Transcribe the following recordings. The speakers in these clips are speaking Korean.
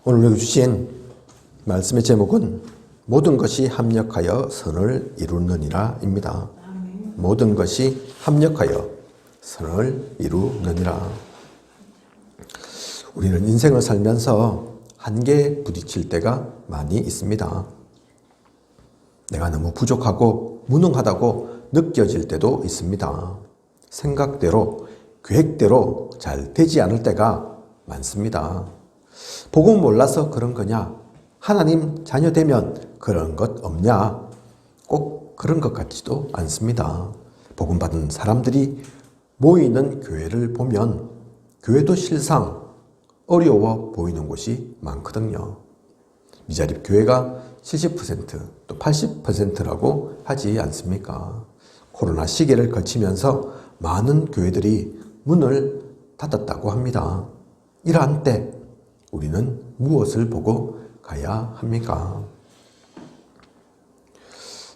오늘 우리에게 주신 말씀의 제목은 모든 것이 합력하여 선을 이루느니라 입니다. 모든 것이 합력하여 선을 이루느니라. 우리는 인생을 살면서 한계에 부딪힐 때가 많이 있습니다. 내가 너무 부족하고 무능하다고 느껴질 때도 있습니다. 생각대로, 계획대로 잘 되지 않을 때가 많습니다. 복음 몰라서 그런 거냐? 하나님 자녀 되면 그런 것 없냐? 꼭 그런 것 같지도 않습니다. 복음 받은 사람들이 모이는 교회를 보면 교회도 실상 어려워 보이는 곳이 많거든요. 미자립 교회가 70%, 또 80%라고 하지 않습니까? 코로나 시기를 거치면서 많은 교회들이 문을 닫았다고 합니다. 이러한 때 우리는 무엇을 보고 가야 합니까?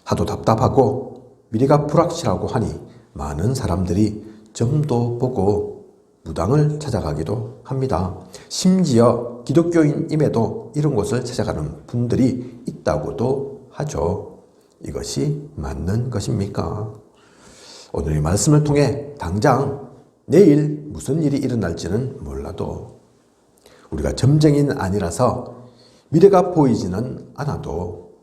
하도 답답하고 미래가 불확실하고 하니 많은 사람들이 점도 보고 무당을 찾아가기도 합니다. 심지어 기독교인임에도 이런 곳을 찾아가는 분들이 있다고도 하죠. 이것이 맞는 것입니까? 오늘 이 말씀을 통해 당장 내일 무슨 일이 일어날지는 몰라도 우리가 점쟁이는 아니라서 미래가 보이지는 않아도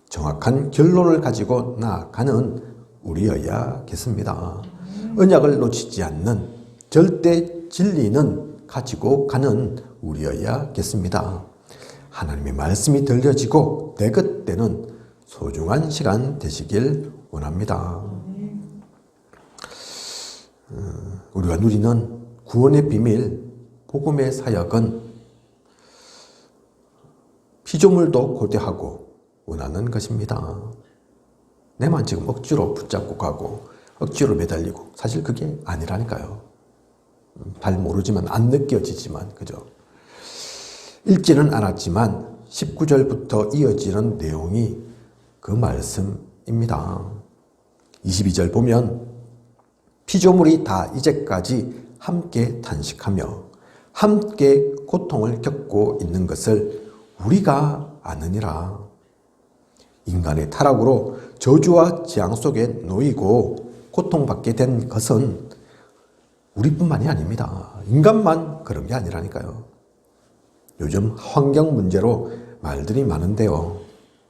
정확한 결론을 가지고 나아가는 우리여야겠습니다. 언약을 놓치지 않는 절대 진리는 가지고 가는 우리여야겠습니다. 하나님의 말씀이 들려지고 내 것 되는 소중한 시간 되시길 원합니다. 우리가 누리는 구원의 비밀, 복음의 사역은 피조물도 고대하고 원하는 것입니다. 내만 지금 억지로 붙잡고 가고 억지로 매달리고 사실 그게 아니라니까요. 잘 모르지만 안 느껴지지만 그죠? 읽지는 않았지만 19절부터 이어지는 내용이 그 말씀입니다. 22절 보면 피조물이 다 이제까지 함께 탄식하며 함께 고통을 겪고 있는 것을 우리가 아느니라. 인간의 타락으로 저주와 재앙 속에 놓이고 고통받게 된 것은 우리뿐만이 아닙니다. 인간만 그런 게 아니라니까요. 요즘 환경 문제로 말들이 많은데요.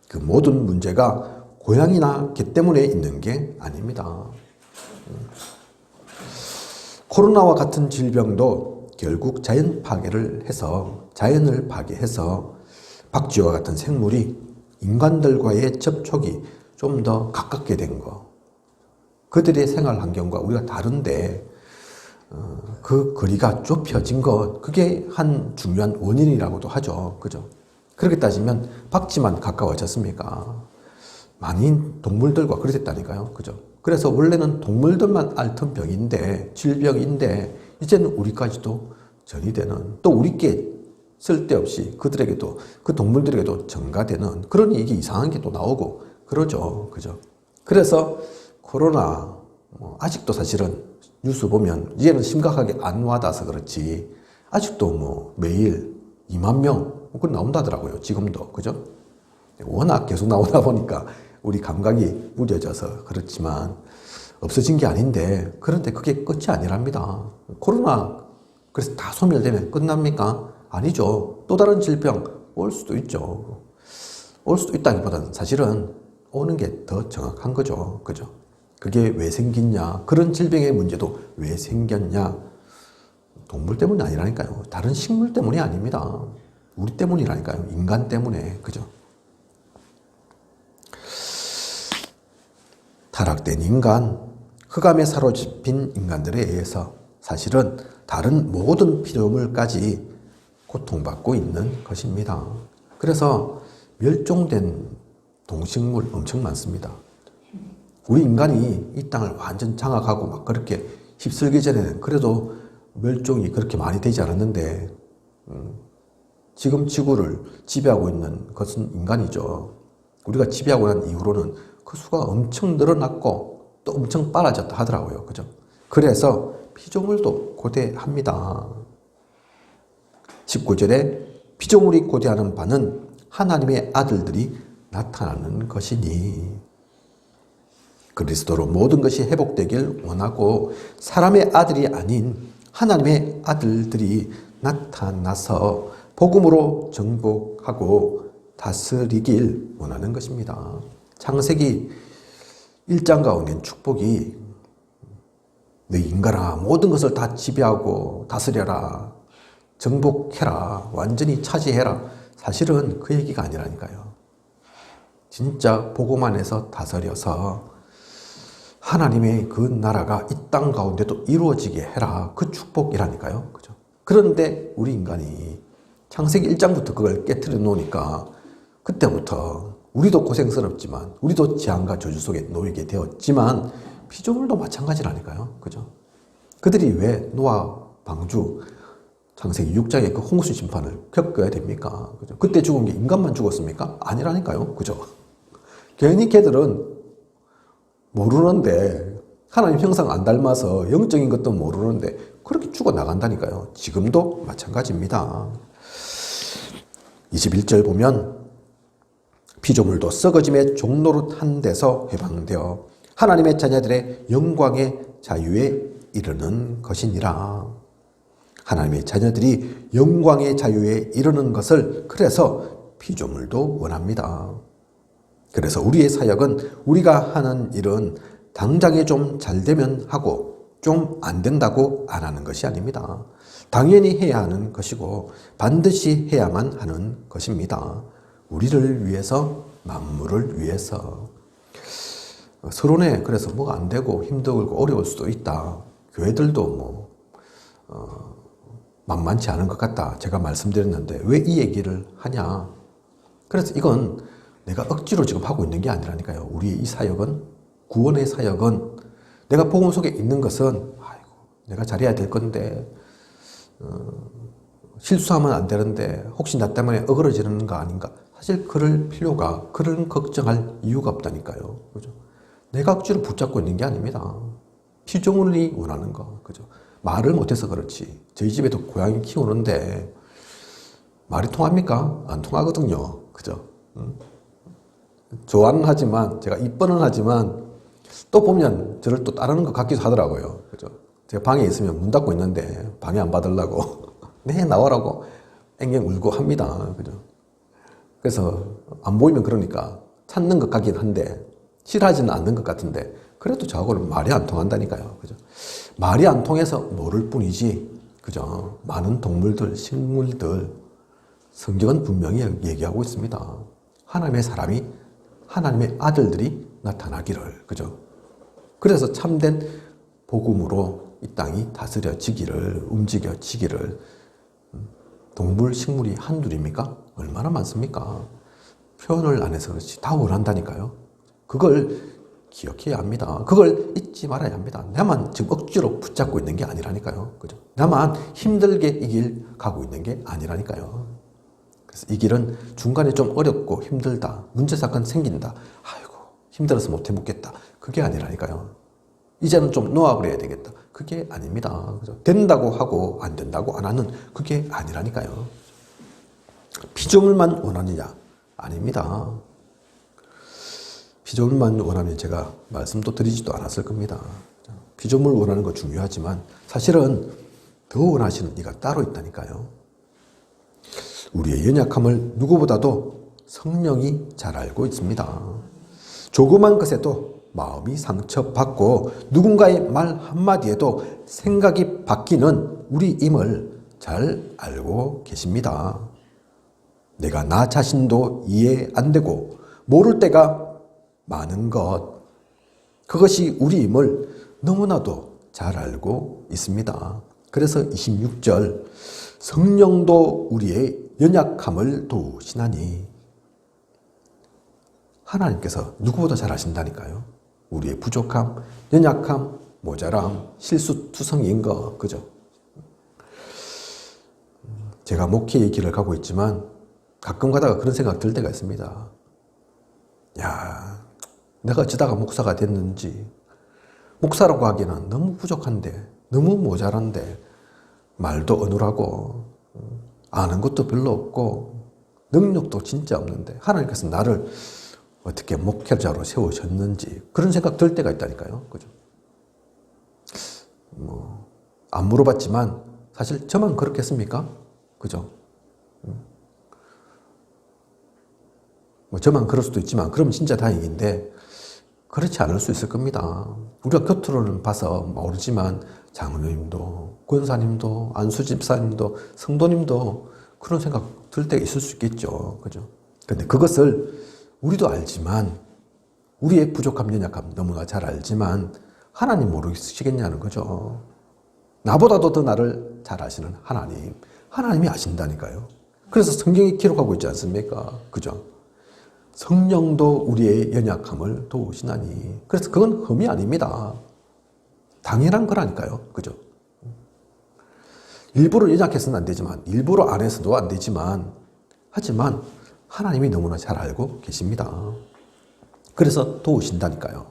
그 모든 문제가 고양이나 개 때문에 있는 게 아닙니다. 코로나와 같은 질병도 결국 자연을 파괴해서 박쥐와 같은 생물이 인간들과의 접촉이 좀 더 가깝게 된 거. 그들의 생활 환경과 우리가 다른데 그 거리가 좁혀진 것, 그게 한 중요한 원인이라고도 하죠. 그죠? 그렇게 따지면 박쥐만 가까워졌습니까? 많은 동물들과 그랬다니까요. 그죠? 그래서 원래는 동물들만 앓던 병인데, 질병인데, 이제는 우리까지도 전이 되는, 또 우리께 쓸데없이 그들에게도, 그 동물들에게도 전가되는, 그러니 이게 이상한 게 또 나오고, 그러죠. 그죠? 그래서 코로나, 아직도 사실은 뉴스 보면, 이제는 심각하게 안 와닿아서 그렇지, 아직도 매일 2만 명, 그건 나온다더라고요. 지금도. 그죠? 워낙 계속 나오다 보니까 우리 감각이 무뎌져서 그렇지만 없어진 게 아닌데, 그런데 그게 끝이 아니랍니다. 코로나 그래서 다 소멸되면 끝납니까? 아니죠. 또 다른 질병 올 수도 있죠. 올 수도 있다기보다는 사실은 오는 게 더 정확한 거죠. 그죠? 그게 왜 생기냐? 그런 질병의 문제도 왜 생겼냐? 동물 때문이 아니라니까요. 다른 식물 때문이 아닙니다. 우리 때문이라니까요. 인간 때문에. 그죠? 타락된 인간, 흑암에 사로잡힌 인간들에 의해서 사실은 다른 모든 피조물까지 고통받고 있는 것입니다. 그래서 멸종된 동식물 엄청 많습니다. 우리 인간이 이 땅을 완전 장악하고 막 그렇게 휩쓸기 전에는 그래도 멸종이 그렇게 많이 되지 않았는데 지금 지구를 지배하고 있는 것은 인간이죠. 우리가 지배하고 난 이후로는 그 수가 엄청 늘어났고 또 엄청 빨라졌다 하더라고요. 그죠? 그래서 피조물도 고대합니다. 19절에 피조물이 고대하는 바는 하나님의 아들들이 나타나는 것이니 그리스도로 모든 것이 회복되길 원하고 사람의 아들이 아닌 하나님의 아들들이 나타나서 복음으로 정복하고 다스리길 원하는 것입니다. 창세기 1장 가운데 축복이 너희 인간아 모든 것을 다 지배하고 다스려라, 정복해라, 완전히 차지해라. 사실은 그 얘기가 아니라니까요. 진짜 복음 안에서 다스려서 하나님의 그 나라가 이 땅 가운데도 이루어지게 해라. 그 축복이라니까요. 그죠? 그런데 우리 인간이 창세기 1장부터 그걸 깨트려 놓으니까 그때부터 우리도 고생스럽지만 우리도 재앙과 저주 속에 놓이게 되었지만 피조물도 마찬가지라니까요. 그죠? 그들이 왜 노아 방주 창세기 6장의 그 홍수 심판을 겪어야 됩니까? 그죠? 그때 죽은 게 인간만 죽었습니까? 아니라니까요. 그죠? 괜히 걔들은 모르는데 하나님 형상 안 닮아서 영적인 것도 모르는데 그렇게 죽어나간다니까요. 지금도 마찬가지입니다. 21절 보면 피조물도 썩어짐의 종노릇한 데서 해방되어 하나님의 자녀들의 영광의 자유에 이르는 것이니라. 하나님의 자녀들이 영광의 자유에 이르는 것을 그래서 피조물도 원합니다. 그래서 우리의 사역은 우리가 하는 일은 당장에 좀 잘 되면 하고 좀 안 된다고 안 하는 것이 아닙니다. 당연히 해야 하는 것이고 반드시 해야만 하는 것입니다. 우리를 위해서, 만물을 위해서. 서론에 그래서 뭐가 안 되고 힘들고 어려울 수도 있다. 교회들도 만만치 않은 것 같다. 제가 말씀드렸는데 왜 이 얘기를 하냐. 그래서 이건 내가 억지로 지금 하고 있는 게 아니라니까요. 우리의 이 사역은, 구원의 사역은 내가 복음 속에 있는 것은 내가 잘해야 될 건데 실수하면 안 되는데 혹시 나 때문에 어그러지는 거 아닌가. 사실 그럴 필요가, 그런 걱정할 이유가 없다니까요. 그죠? 내가 억지로 붙잡고 있는 게 아닙니다. 피조물이 원하는 거. 그죠? 말을 못해서 그렇지. 저희 집에도 고양이 키우는데 말이 통합니까? 안 통하거든요. 그죠? 좋아는 하지만, 제가 이뻐는 하지만 또 보면 저를 또 따르는 것 같기도 하더라고요. 그죠? 제가 방에 있으면 문 닫고 있는데 방해 안 받으려고 네 나와라고 앵앵 울고 합니다. 그죠? 그래서 안 보이면 그러니까 찾는 것 같긴 한데 싫어하지는 않는 것 같은데 그래도 저하고는 말이 안 통한다니까요. 그죠? 말이 안 통해서 모를 뿐이지. 그죠? 많은 동물들, 식물들 성경은 분명히 얘기하고 있습니다. 하나님의 사람이, 하나님의 아들들이 나타나기를. 그죠? 그래서 참된 복음으로 이 땅이 다스려지기를, 움직여지기를. 동물, 식물이 한둘입니까? 얼마나 많습니까? 표현을 안 해서 그렇지 다 원한다니까요. 그걸 기억해야 합니다. 그걸 잊지 말아야 합니다. 나만 지금 억지로 붙잡고 있는 게 아니라니까요. 그죠? 나만 힘들게 이 길 가고 있는 게 아니라니까요. 그래서 이 길은 중간에 좀 어렵고 힘들다. 문제 사건 생긴다. 아이고 힘들어서 못 해먹겠다. 그게 아니라니까요. 이제는 좀 놓아버려야 되겠다. 그게 아닙니다. 그죠? 된다고 하고 안 된다고 안 하는 그게 아니라니까요. 피조물만 원하느냐? 아닙니다. 피조물만 원하면 제가 말씀도 드리지도 않았을 겁니다. 피조물 원하는 거 중요하지만 사실은 더 원하시는 이가 따로 있다니까요. 우리의 연약함을 누구보다도 성령이 잘 알고 있습니다. 조그만 것에도 마음이 상처받고 누군가의 말 한마디에도 생각이 바뀌는 우리임을 잘 알고 계십니다. 내가 나 자신도 이해 안 되고 모를 때가 많은 것, 그것이 우리임을 너무나도 잘 알고 있습니다. 그래서 26절 성령도 우리의 연약함을 도우시나니, 하나님께서 누구보다 잘 아신다니까요. 우리의 부족함, 연약함, 모자람, 실수투성이인 거, 그죠? 제가 목회의 길을 가고 있지만 가끔 가다가 그런 생각 들 때가 있습니다. 야, 내가 어쩌다가 목사가 됐는지, 목사라고 하기는 너무 부족한데, 너무 모자란데, 말도 어눌하고 아는 것도 별로 없고 능력도 진짜 없는데 하나님께서 나를 어떻게 목회자로 세우셨는지 그런 생각 들 때가 있다니까요. 그죠? 안 물어봤지만 사실 저만 그렇겠습니까? 그죠? 저만 그럴 수도 있지만 그러면 진짜 다행인데 그렇지 않을 수 있을 겁니다. 우리가 겉으로는 봐서 모르지만 장로님도 권사님도 안수집사님도 성도님도 그런 생각 들 때가 있을 수 있겠죠. 그죠? 근데 그것을 우리도 알지만 우리의 부족함, 연약함 너무나 잘 알지만 하나님 모르시겠냐는 거죠. 나보다도 더 나를 잘 아시는 하나님. 하나님이 아신다니까요. 그래서 성경이 기록하고 있지 않습니까? 그죠? 성령도 우리의 연약함을 도우시나니. 그래서 그건 흠이 아닙니다. 당연한 거라니까요. 그죠? 일부러 연약해서는 안 되지만, 일부러 안 해서도 안 되지만, 하지만 하나님이 너무나 잘 알고 계십니다. 그래서 도우신다니까요.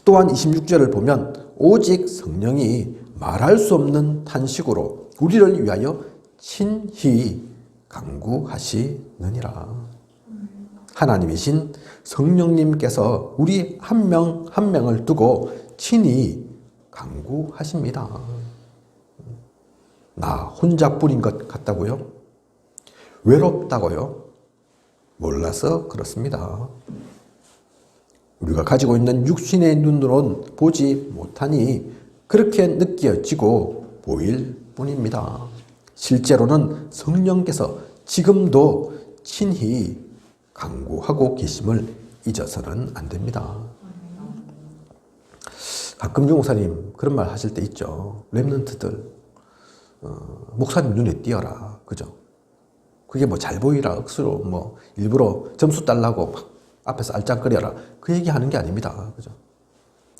또한 26절을 보면 오직 성령이 말할 수 없는 탄식으로 우리를 위하여 친히 간구하시느니라. 하나님이신 성령님께서 우리 한 명 한 명을 두고 친히 간구하십니다. 나 혼자뿐인 것 같다고요? 외롭다고요? 몰라서 그렇습니다. 우리가 가지고 있는 육신의 눈으로는 보지 못하니 그렇게 느껴지고 보일 뿐입니다. 실제로는 성령께서 지금도 친히 간구하고 계심을 잊어서는 안 됩니다. 가끔 유목사님 그런 말 하실 때 있죠. 랩런트들 목사님 눈에 띄어라. 그죠? 그게 뭐 잘 보이라 억수로 뭐 일부러 점수 달라고 막 앞에서 알짱거려라. 그 얘기 하는 게 아닙니다. 그죠?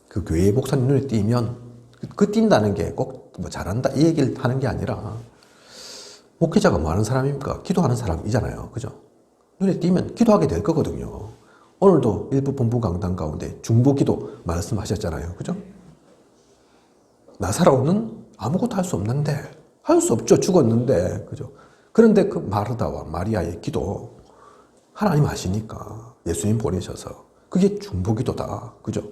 그 교회 목사님 눈에 띄면 그 띈다는 게 꼭 뭐 잘한다 이 얘기를 하는 게 아니라 목회자가 뭐 하는 사람입니까? 기도하는 사람이잖아요. 그죠? 눈에 띄면 기도하게 될 거거든요. 오늘도 일부 본부 강단 가운데 중보기도 말씀하셨잖아요. 그죠? 나사로는 아무것도 할 수 없는데 할 수 없죠. 죽었는데. 그죠? 그런데 그 마르다와 마리아의 기도 하나님 아시니까 예수님 보내셔서 그게 중보기도다. 그죠?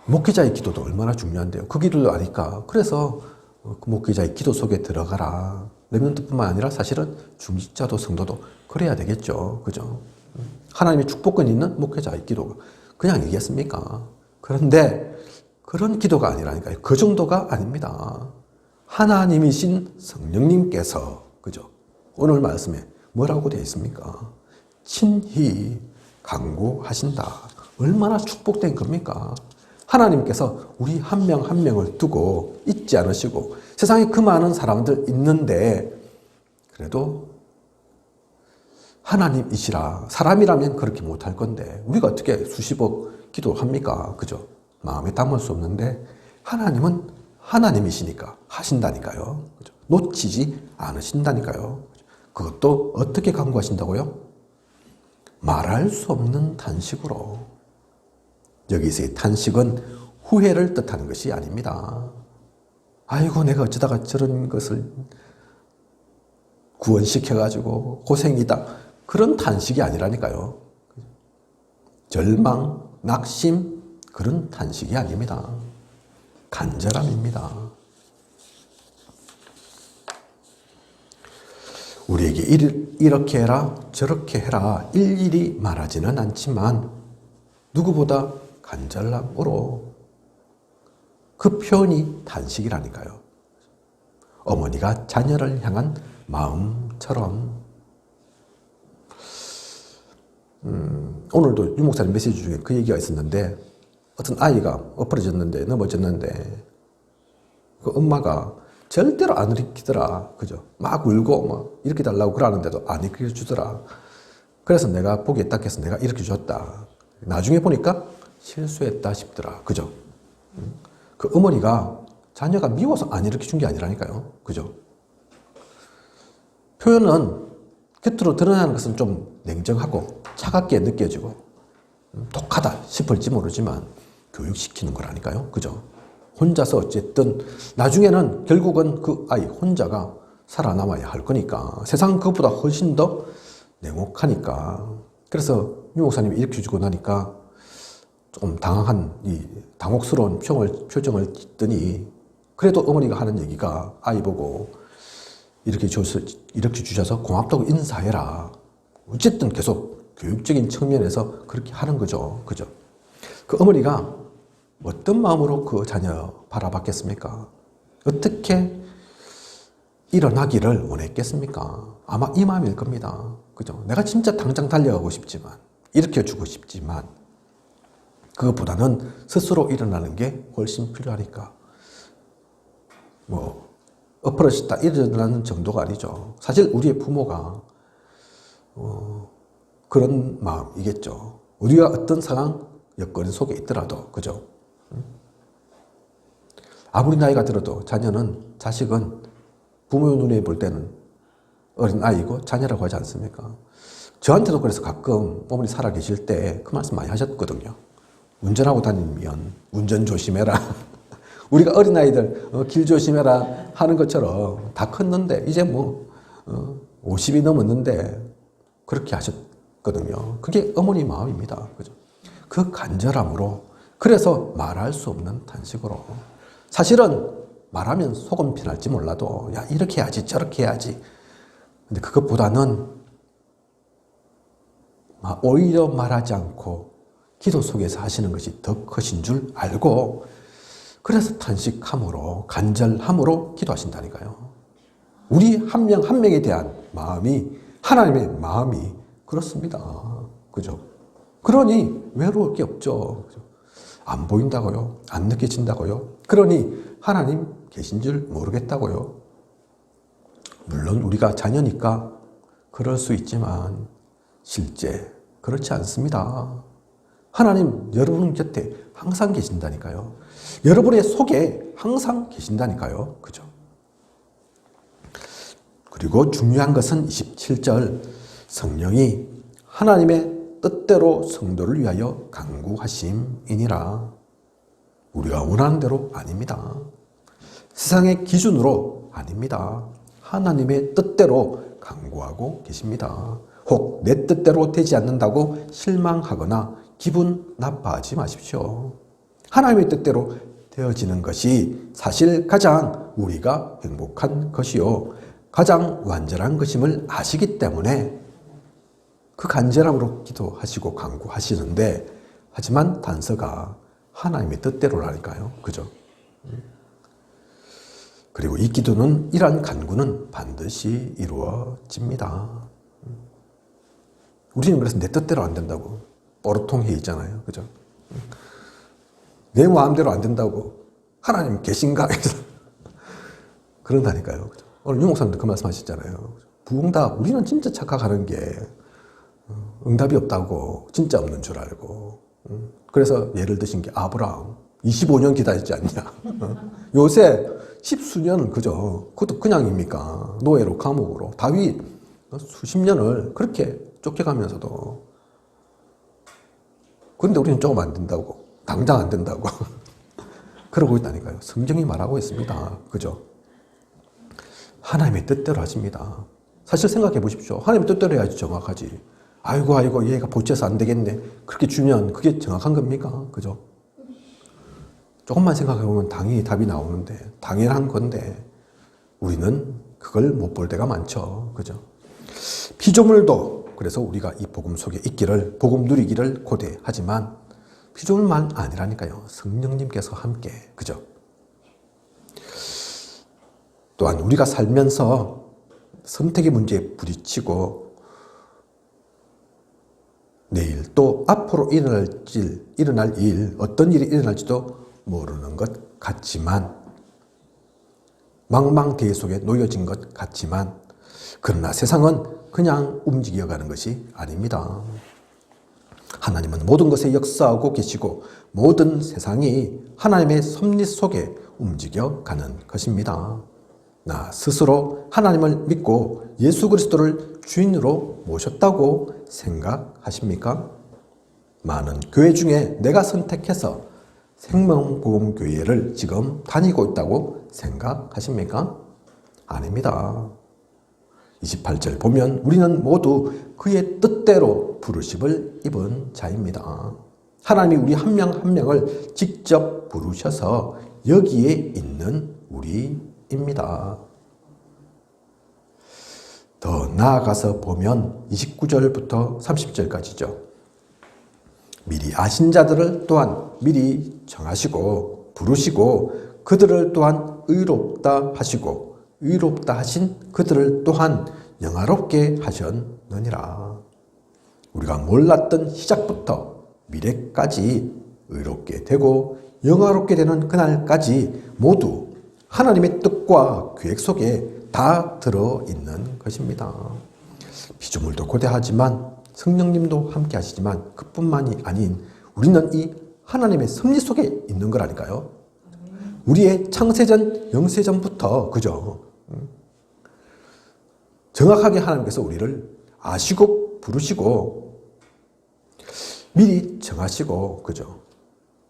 목회자의 기도도 얼마나 중요한데요. 그 길을 아니까. 그래서 그 목회자의 기도 속에 들어가라. 렘넌트뿐만 아니라 사실은 중직자도 성도도 그래야 되겠죠. 그죠? 하나님의 축복권 있는 목회자의 기도가 그냥 얘기했습니까? 그런데 그런 기도가 아니라니까요. 그 정도가 아닙니다. 하나님이신 성령님께서 그죠? 오늘 말씀에 뭐라고 되어 있습니까? 친히 간구하신다. 얼마나 축복된 겁니까? 하나님께서 우리 한 명 한 명을 두고 잊지 않으시고 세상에 그 많은 사람들 있는데 그래도 하나님이시라. 사람이라면 그렇게 못할 건데 우리가 어떻게 수십억 기도합니까? 그죠? 마음에 담을 수 없는데 하나님은 하나님이시니까 하신다니까요. 그죠? 놓치지 않으신다니까요. 그것도 어떻게 간구하신다고요? 말할 수 없는 탄식으로. 여기서의 탄식은 후회를 뜻하는 것이 아닙니다. 아이고 내가 어쩌다가 저런 것을 구원시켜가지고 고생이다. 그런 탄식이 아니라니까요. 절망, 낙심 그런 탄식이 아닙니다. 간절함입니다. 우리에게 이렇게 해라 저렇게 해라 일일이 말하지는 않지만 누구보다 간절함으로 그 표현이 탄식이라니까요. 어머니가 자녀를 향한 마음처럼. 오늘도 유목사님 메시지 중에 그 얘기가 있었는데 어떤 아이가 엎어졌는데 넘어졌는데 그 엄마가 절대로 안 일으키더라. 그죠? 막 울고 막 일으켜 달라고 그러는데도 안 일으켜 주더라. 그래서 내가 보기에 딱 해서 내가 일으켜 줬다. 나중에 보니까 실수했다 싶더라. 그죠? 그 어머니가 자녀가 미워서 안 일으켜 준 게 아니라니까요. 그죠? 표현은 겉으로 드러나는 것은 좀 냉정하고 차갑게 느껴지고 독하다 싶을지 모르지만 교육시키는 거라니까요. 그죠? 혼자서 어쨌든 나중에는 결국은 그 아이 혼자가 살아남아야 할 거니까. 세상 그것보다 훨씬 더 냉혹하니까. 그래서 유 목사님이 이렇게 주고 나니까 좀 당혹스러운 표정을 짓더니, 그래도 어머니가 하는 얘기가 아이 보고 이렇게 주셔서 고맙다고 인사해라. 어쨌든 계속 교육적인 측면에서 그렇게 하는 거죠. 그죠? 그 어머니가 어떤 마음으로 그 자녀 바라봤겠습니까? 어떻게 일어나기를 원했겠습니까? 아마 이 마음일 겁니다. 그죠? 내가 진짜 당장 달려가고 싶지만, 일으켜주고 싶지만, 그것보다는 스스로 일어나는 게 훨씬 필요하니까. 엎어졌다 일어나는 정도가 아니죠. 사실 우리의 부모가 그런 마음이겠죠. 우리가 어떤 상황, 여건 속에 있더라도, 그죠? 아무리 나이가 들어도 자식은 부모 눈에 볼 때는 어린 아이고 자녀라고 하지 않습니까? 저한테도 그래서 가끔 어머니 살아 계실 때 그 말씀 많이 하셨거든요. 운전하고 다니면 운전 조심해라. 우리가 어린아이들 길 조심해라 하는 것처럼 다 컸는데 이제 50이 넘었는데 그렇게 하셨거든요. 그게 어머니 마음입니다. 그죠? 그 간절함으로, 그래서 말할 수 없는 탄식으로. 사실은 말하면 속은 편할지 몰라도 야 이렇게 해야지 저렇게 해야지. 근데 그것보다는 오히려 말하지 않고 기도 속에서 하시는 것이 더 크신 줄 알고, 그래서 탄식함으로 간절함으로 기도하신다니까요. 우리 한 명 한 명에 대한 마음이, 하나님의 마음이 그렇습니다. 그죠? 그러니 외로울 게 없죠. 안 보인다고요? 안 느껴진다고요? 그러니 하나님 계신 줄 모르겠다고요? 물론 우리가 자녀니까 그럴 수 있지만 실제 그렇지 않습니다. 하나님 여러분 곁에 항상 계신다니까요. 여러분의 속에 항상 계신다니까요. 그죠? 그리고 중요한 것은 27절, 성령이 하나님의 뜻대로 성도를 위하여 간구하심이니라. 우리가 원하는 대로 아닙니다. 세상의 기준으로 아닙니다. 하나님의 뜻대로 간구하고 계십니다. 혹 내 뜻대로 되지 않는다고 실망하거나 기분 나빠하지 마십시오. 하나님의 뜻대로 되어지는 것이 사실 가장 우리가 행복한 것이요, 가장 완전한 것임을 아시기 때문에 그 간절함으로 기도하시고 간구하시는데, 하지만 단서가 하나님의 뜻대로라니까요. 그죠? 그리고 이 기도는, 이러한 간구는 반드시 이루어집니다. 우리는 그래서 내 뜻대로 안 된다고 뽀로통해 있잖아요. 그죠? 내 마음대로 안 된다고 하나님 계신가? 그런다니까요. 그죠? 오늘 유 목사님도 그 말씀 하셨잖아요. 부응답, 우리는 진짜 착각하는 게 응답이 없다고, 진짜 없는 줄 알고. 그래서 예를 드신 게 아브라함 25년 기다렸지 않냐. 요새 10수년, 그죠? 그것도 그냥입니까? 노예로, 감옥으로. 다윗 수십 년을 그렇게 쫓겨가면서도. 그런데 우리는 조금 안 된다고, 당장 안 된다고 그러고 있다니까요. 성경이 말하고 있습니다. 그죠? 하나님의 뜻대로 하십니다. 사실 생각해 보십시오. 하나님의 뜻대로 해야지 정확하지. 아이고 얘가 보채서 안 되겠네, 그렇게 주면 그게 정확한 겁니까? 그죠? 조금만 생각해 보면 당연히 답이 나오는데, 당연한 건데 우리는 그걸 못 볼 때가 많죠. 그죠? 피조물도 그래서 우리가 이 복음 속에 있기를, 복음 누리기를 고대하지만 피조물만 아니라니까요. 성령님께서 함께. 그죠? 또한 우리가 살면서 선택의 문제에 부딪히고 내일 또 앞으로 일어날 일, 어떤 일이 일어날지도 모르는 것 같지만, 망망대해 속에 놓여진 것 같지만, 그러나 세상은 그냥 움직여가는 것이 아닙니다. 하나님은 모든 것에 역사하고 계시고 모든 세상이 하나님의 섭리 속에 움직여가는 것입니다. 나 스스로 하나님을 믿고 예수 그리스도를 주인으로 모셨다고 생각하십니까? 많은 교회 중에 내가 선택해서 생명복음교회를 지금 다니고 있다고 생각하십니까? 아닙니다. 28절 보면 우리는 모두 그의 뜻대로 부르심을 입은 자입니다. 하나님이 우리 한 명 한 명을 직접 부르셔서 여기에 있는 우리입니다. 더 나아가서 보면 29절부터 30절까지죠. 미리 아신 자들을 또한 미리 정하시고 부르시고 그들을 또한 의롭다 하시고 의롭다 하신 그들을 또한 영화롭게 하셨느니라. 우리가 몰랐던 시작부터 미래까지 의롭게 되고 영화롭게 되는 그날까지 모두 하나님의 뜻과 계획 속에 다 들어있는 것입니다. 피조물도 고대하지만 성령님도 함께 하시지만 그뿐만이 아닌 우리는 이 하나님의 섭리 속에 있는 거라니까요. 우리의 창세전, 영세전부터 그죠? 정확하게 하나님께서 우리를 아시고 부르시고 미리 정하시고 그죠?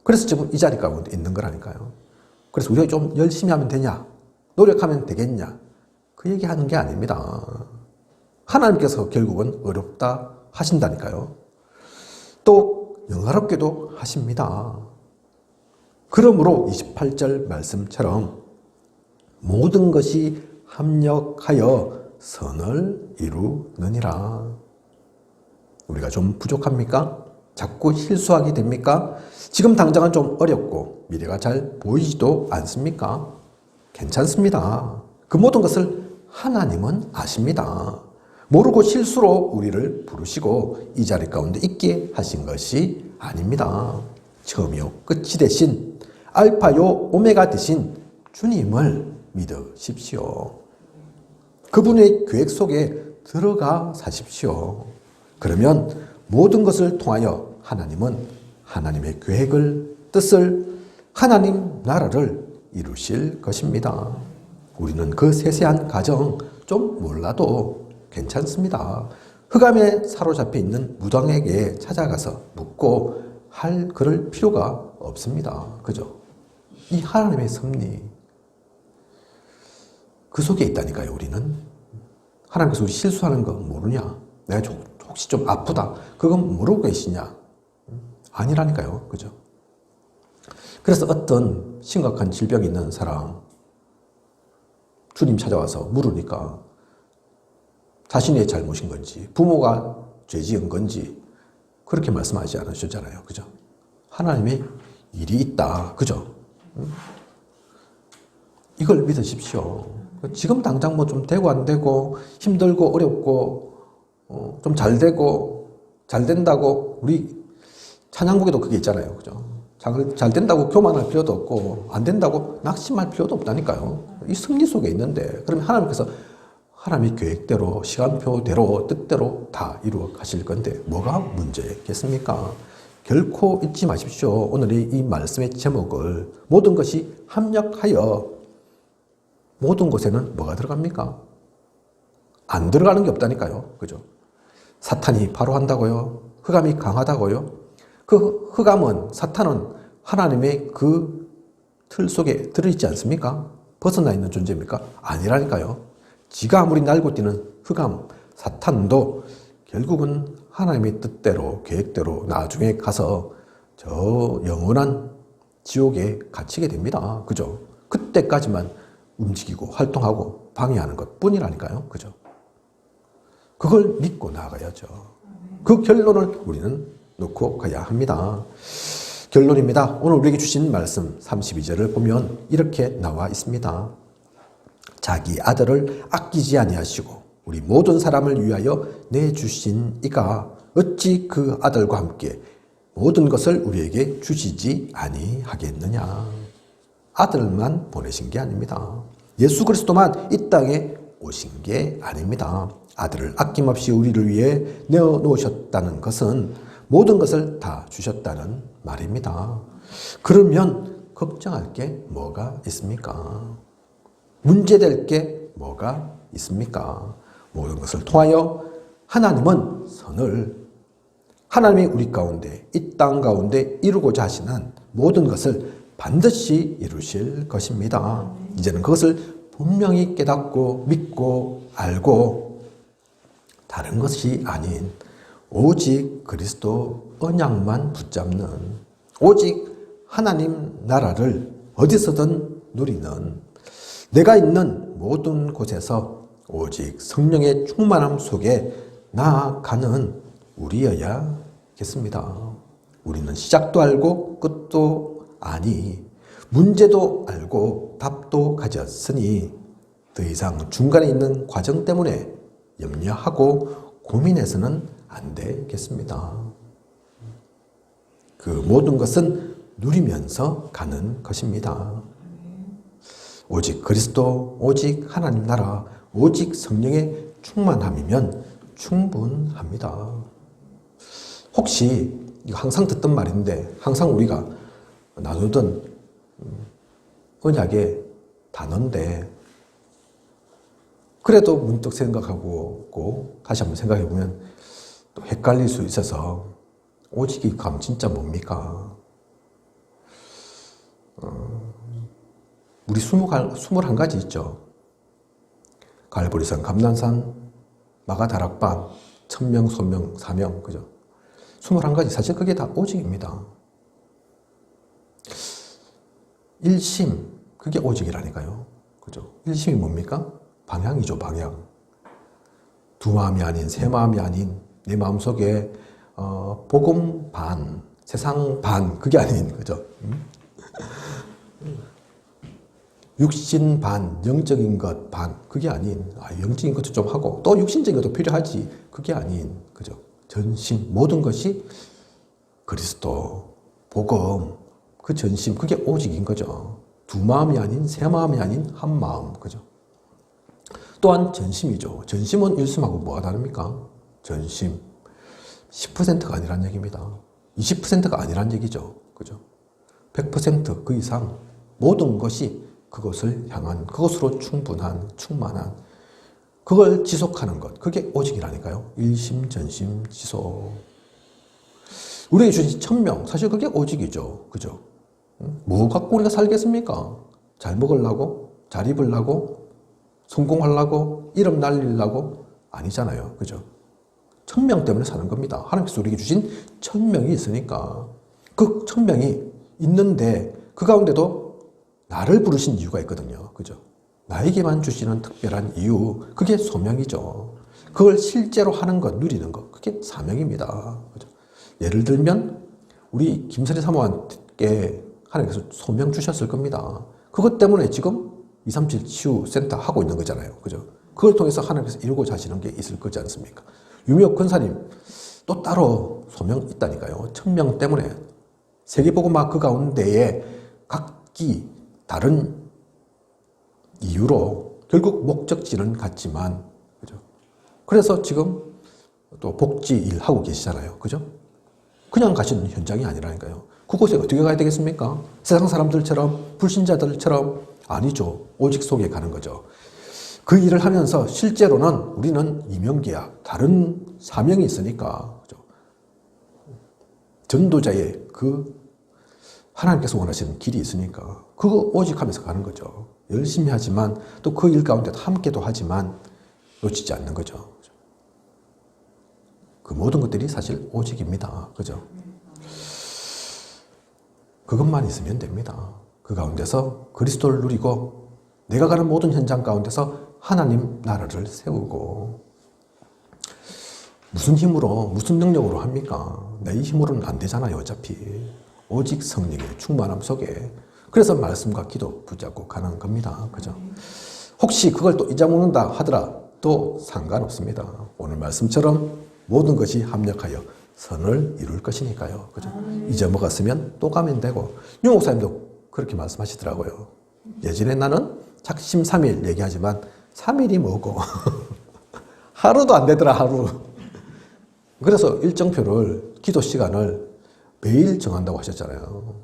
그래서 지금 이 자리 가운데 있는 거라니까요. 그래서 우리가 좀 열심히 하면 되냐? 노력하면 되겠냐? 그 얘기하는 게 아닙니다. 하나님께서 결국은 어렵다 하신다니까요. 또 영화롭게도 하십니다. 그러므로 28절 말씀처럼 모든 것이 합력하여 선을 이루느니라. 우리가 좀 부족합니까? 자꾸 실수하게 됩니까? 지금 당장은 좀 어렵고 미래가 잘 보이지도 않습니까? 괜찮습니다. 그 모든 것을 하나님은 아십니다. 모르고 실수로 우리를 부르시고 이 자리 가운데 있게 하신 것이 아닙니다. 처음이요 끝이 되신 알파요 오메가 되신 주님을 믿으십시오. 그분의 계획 속에 들어가 사십시오. 그러면 모든 것을 통하여 하나님은 하나님의 계획을, 뜻을, 하나님 나라를 이루실 것입니다. 우리는 그 세세한 과정 좀 몰라도 괜찮습니다. 흑암에 사로잡혀 있는 무당에게 찾아가서 묻고 할 그럴 필요가 없습니다. 그죠? 이 하나님의 섭리 그 속에 있다니까요. 우리는 하나님께서 우리 실수하는 거 모르냐? 내가 혹시 좀 아프다. 그건 모르고 계시냐? 아니라니까요. 그죠? 그래서 어떤 심각한 질병이 있는 사람 주님 찾아와서 물으니까 자신의 잘못인 건지 부모가 죄 지은 건지 그렇게 말씀하지 않으셨잖아요. 그죠? 하나님의 일이 있다. 그죠? 이걸 믿으십시오. 지금 당장 뭐 좀 되고 안 되고 힘들고 어렵고 좀 잘 되고 잘 된다고 우리 찬양곡에도 그게 있잖아요. 그죠? 잘 된다고 교만할 필요도 없고 안 된다고 낙심할 필요도 없다니까요. 이 승리 속에 있는데 그러면 하나님께서 하나님의 계획대로 시간표대로 뜻대로 다 이루어 가실 건데 뭐가 문제겠습니까? 결코 잊지 마십시오. 오늘의 이 말씀의 제목을 모든 것이 합력하여 모든 곳에는 뭐가 들어갑니까? 안 들어가는 게 없다니까요. 그죠? 사탄이 바로 한다고요? 흑암이 강하다고요? 그 흑암은, 사탄은 하나님의 그 틀 속에 들어있지 않습니까? 벗어나 있는 존재입니까? 아니라니까요. 지가 아무리 날고 뛰는 흑암, 사탄도 결국은 하나님의 뜻대로, 계획대로 나중에 가서 저 영원한 지옥에 갇히게 됩니다. 그죠? 그때까지만 움직이고 활동하고 방해하는 것 뿐이라니까요. 그죠? 그걸 믿고 나아가야죠. 그 결론을 우리는 놓고 가야 합니다. 결론입니다. 오늘 우리에게 주신 말씀 32절을 보면 이렇게 나와 있습니다. 자기 아들을 아끼지 아니하시고 우리 모든 사람을 위하여 내주신 이가 어찌 그 아들과 함께 모든 것을 우리에게 주시지 아니하겠느냐. 아들만 보내신 게 아닙니다. 예수 그리스도만 이 땅에 오신 게 아닙니다. 아들을 아낌없이 우리를 위해 내어놓으셨다는 것은 모든 것을 다 주셨다는 말입니다. 그러면 걱정할 게 뭐가 있습니까? 문제될 게 뭐가 있습니까? 모든 것을 통하여 하나님은 선을 하나님이 우리 가운데 이 땅 가운데 이루고자 하시는 모든 것을 반드시 이루실 것입니다. 이제는 그것을 분명히 깨닫고 믿고 알고 다른 것이 아닌 오직 그리스도 언약만 붙잡는, 오직 하나님 나라를 어디서든 누리는, 내가 있는 모든 곳에서 오직 성령의 충만함 속에 나아가는 우리여야겠습니다. 우리는 시작도 알고 끝도 아니, 문제도 알고 답도 가졌으니 더 이상 중간에 있는 과정 때문에 염려하고 고민해서는 안 되겠습니다. 그 모든 것은 누리면서 가는 것입니다. 오직 그리스도, 오직 하나님 나라, 오직 성령의 충만함이면 충분합니다. 혹시 이거 항상 듣던 말인데 항상 우리가 나누던 언약의 단어인데 그래도 문득 생각하고 다시 한번 생각해 보면 또 헷갈릴 수 있어서 오직이 감 진짜 뭡니까? 우리 21가지 있죠. 갈보리산, 감난산, 마가다락방, 천명, 소명, 사명, 그죠? 21가지, 사실 그게 다 오직입니다. 일심, 그게 오직이라니까요. 그죠? 일심이 뭡니까? 방향이죠, 방향. 두 마음이 아닌, 세 마음이 아닌, 내 마음속에, 복음 반, 세상 반, 그게 아닌, 그죠? 육신 반, 영적인 것 반, 그게 아닌, 영적인 것도 좀 하고, 또 육신적인 것도 필요하지, 그게 아닌, 그죠? 전심, 모든 것이 그리스도, 복음, 그 전심, 그게 오직인 거죠. 두 마음이 아닌, 세 마음이 아닌, 한 마음, 그죠? 또한 전심이죠. 전심은 일심하고 뭐가 다릅니까? 전심. 10%가 아니란 얘기입니다. 20%가 아니란 얘기죠. 그죠? 100%그 이상 모든 것이 그것을 향한, 그것으로 충분한, 충만한, 그걸 지속하는 것. 그게 오직이라니까요. 일심, 전심, 지속. 우리에게 주신 천명, 사실 그게 오직이죠. 그죠? 뭐 갖고 우리가 살겠습니까? 잘 먹으려고? 잘 입으려고? 성공하려고? 이름 날리려고? 아니잖아요. 그죠? 천명 때문에 사는 겁니다. 하나님께서 우리에게 주신 천명이 있으니까. 그 천명이 있는데 그 가운데도 나를 부르신 이유가 있거든요. 그죠? 나에게만 주시는 특별한 이유, 그게 소명이죠. 그걸 실제로 하는 것, 누리는 것, 그게 사명입니다. 그죠? 예를 들면 우리 김선희 사모한테 하나님께서 소명 주셨을 겁니다. 그것 때문에 지금 237 치유센터 하고 있는 거잖아요. 그죠? 그걸 통해서 하나님께서 이루고자 하시는 게 있을 거지 않습니까? 유명 권사님 또 따로 소명 있다니까요. 천명 때문에 세계복음화 그 가운데에 각기 다른 이유로 결국 목적지는 같지만, 그죠? 그래서 지금 또 복지 일 하고 계시잖아요. 그죠? 그냥 가시는 현장이 아니라니까요. 그곳에 어떻게 가야 되겠습니까? 세상 사람들처럼, 불신자들처럼 아니죠. 오직 속에 가는 거죠. 그 일을 하면서 실제로는 우리는 이명계약, 다른 사명이 있으니까, 그죠? 전도자의 그 하나님께서 원하시는 길이 있으니까 그거 오직하면서 가는 거죠. 열심히 하지만 또 그 일 가운데 함께도 하지만 놓치지 않는 거죠. 그 모든 것들이 사실 오직입니다. 그죠? 그것만 있으면 됩니다. 그 가운데서 그리스도를 누리고 내가 가는 모든 현장 가운데서 하나님 나라를 세우고, 무슨 힘으로, 무슨 능력으로 합니까? 내 힘으로는 안 되잖아요, 어차피. 오직 성령의 충만함 속에. 그래서 말씀과 기도 붙잡고 가는 겁니다. 그죠? 혹시 그걸 또 잊어먹는다 하더라도 상관없습니다. 오늘 말씀처럼 모든 것이 합력하여 선을 이룰 것이니까요. 그죠? 잊어먹었으면 또 가면 되고. 윤 목사님도 그렇게 말씀하시더라고요. 예전에 나는 작심삼일 얘기하지만 3일이 뭐고 하루도 안 되더라, 하루. 그래서 일정표를, 기도 시간을 매일 정한다고 하셨잖아요.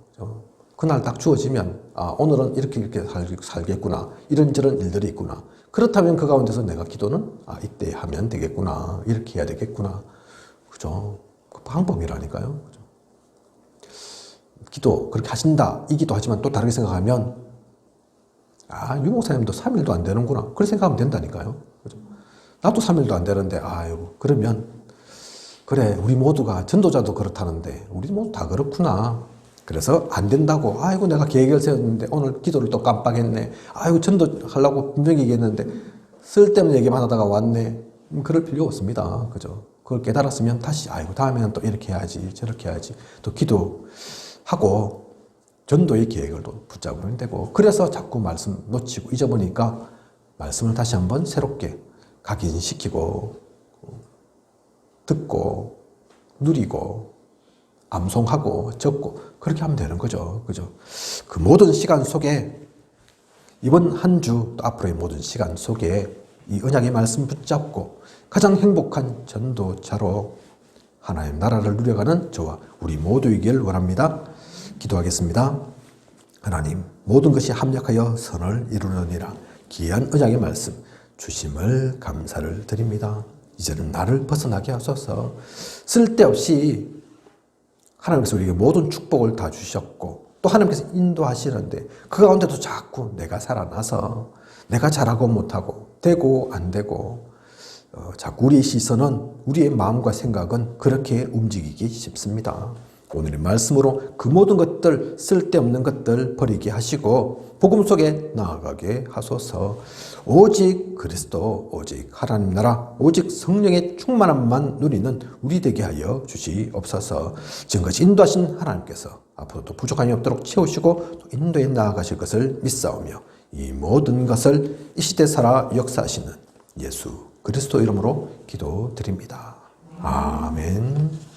그날 딱 주어지면 오늘은 이렇게 살겠구나. 이런저런 일들이 있구나. 그렇다면 그 가운데서 내가 기도는 이때 하면 되겠구나. 이렇게 해야 되겠구나. 그죠? 그 방법이라니까요. 그죠? 기도 그렇게 하신다. 이 기도하지만 또 다르게 생각하면 아, 유 목사님도 3일도 안 되는구나. 그렇게 생각하면 된다니까요. 그죠? 나도 3일도 안 되는데, 아유, 그러면, 그래, 우리 모두가, 전도자도 그렇다는데, 우리 모두 다 그렇구나. 그래서 안 된다고, 아이고, 내가 계획을 세웠는데, 오늘 기도를 또 깜빡했네. 아이고, 전도하려고 분명히 얘기했는데, 쓸데없는 얘기만 하다가 왔네. 그럴 필요 없습니다. 그죠? 그걸 깨달았으면 다시, 아이고, 다음에는 또 이렇게 해야지, 저렇게 해야지. 또 기도하고, 전도의 계획을 또 붙잡으면 되고, 그래서 자꾸 말씀 놓치고 잊어보니까 말씀을 다시 한번 새롭게 각인시키고, 듣고, 누리고, 암송하고, 적고, 그렇게 하면 되는 거죠. 그죠? 그 모든 시간 속에, 이번 한 주, 또 앞으로의 모든 시간 속에 이 언약의 말씀 붙잡고 가장 행복한 전도자로 하나님 나라를 누려가는 저와 우리 모두이길 원합니다. 기도하겠습니다. 하나님, 모든 것이 합력하여 선을 이루느니라. 귀한 언약의 말씀 주심을 감사를 드립니다. 이제는 나를 벗어나게 하소서. 쓸데없이 하나님께서 우리에게 모든 축복을 다 주셨고 또 하나님께서 인도하시는데 그 가운데도 자꾸 내가 살아나서 내가 잘하고 못하고 되고 안 되고 자꾸 우리의 시선은 우리의 마음과 생각은 그렇게 움직이기 쉽습니다. 오늘의 말씀으로 그 모든 것들, 쓸데없는 것들 버리게 하시고 복음 속에 나아가게 하소서. 오직 그리스도, 오직 하나님 나라, 오직 성령의 충만함만 누리는 우리 되게 하여 주시옵소서. 지금까지 인도하신 하나님께서 앞으로도 부족함이 없도록 채우시고 또 인도에 나아가실 것을 믿사오며 이 모든 것을 이 시대 살아 역사하시는 예수 그리스도 이름으로 기도드립니다. 아멘.